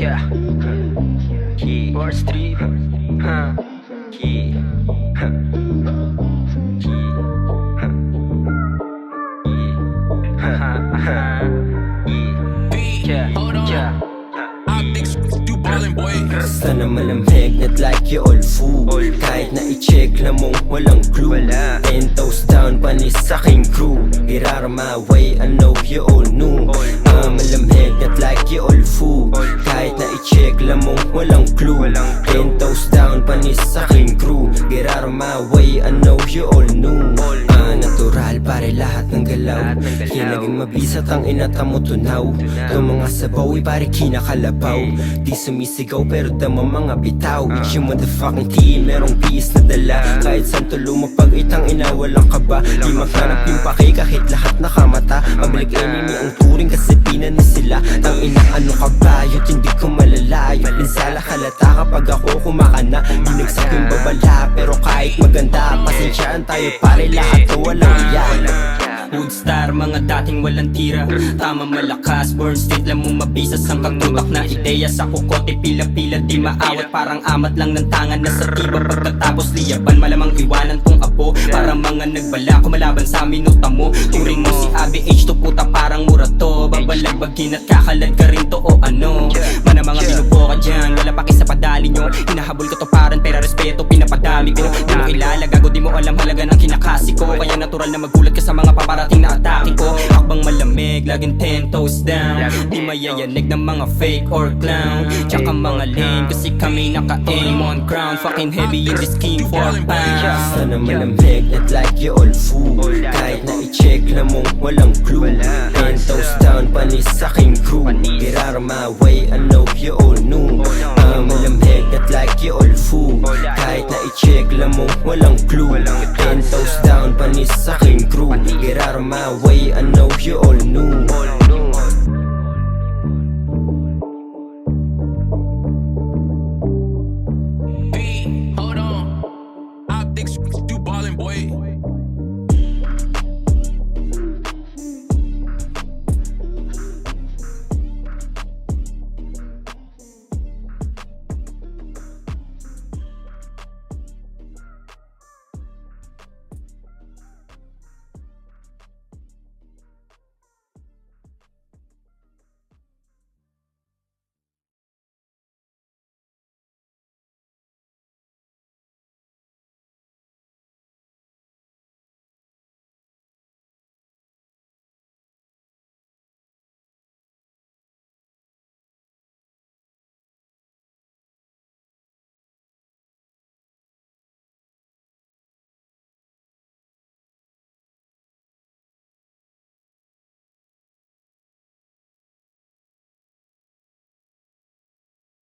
Yeah. Key. Bar Street. Key. Sana malamig at like you all fool. Kahit na i-check lang mong walang clue. 10 toes down panis sa aking crew. Girar my way, I know you all knew. Malamig at like you all fool. Kahit na i-check lang mong walang clue. 10 toes down panis sa aking crew. Girar my way, I know you all knew. Natural pare lahat ng galaw. Hinaging mabisat ang inata mo tunaw. Itong mga sabaw ay pare kinakalabaw. Di sumisigaw pero dama mga bitaw. It's yung motherfucking team, merong peace na dala. Kahit saan tulo mapag itang ina walang kaba. Di maghanap yung paki kahit lahat nakamata. Public enemy ang turing kasi pinani sila. Tang ina ano ka ba? Yut hindi ko malalayo. Pinsala halata kapag ako kumakana. Binagsak yung babala pero kahit maganda. Pasensyaan tayo pare lahat to walang iyan. Hoodstar, mga dating walang tira. Tama malakas, born state lang mo mabisas. Ang katutak na ideya sa kukote. Pila-pila di maawat, parang amat lang ng tangan na sa tiba. Pagkatapos liyaban, malamang iwanan tong apo. Para mga nagbala, kumalaban sa minuta mo. Turing mo si Abby H to puta, parang mura to. Babalagbagin at kakalad ka rin to o ano. Mana mga binubo ka dyan, wala pa kisa padali nyo. Hinahabol ko to paran, pera respeto, pinapadami ko. Di mo kilala, gago di mo alam halaga ng kinakasi ko. Kaya natural na magulat ka sa mga paparating na atake ko. Akbang malamig, laging 10 toes down. Di mayayanig ng mga fake or clown. Tsaka mga lame, kasi kami naka-aim on ground. Fucking heavy in this king 4 pounds. Sana malamig at like you all fool. Kahit na i-check lang mong walang clue. 10 toes down panis sa aking crew. Girar my way, I know you all knew. Malamig at like you all fool. Kahit na i-check lang mong walang clue. 10 toes down panis sa aking crew. Girar my way, I know you all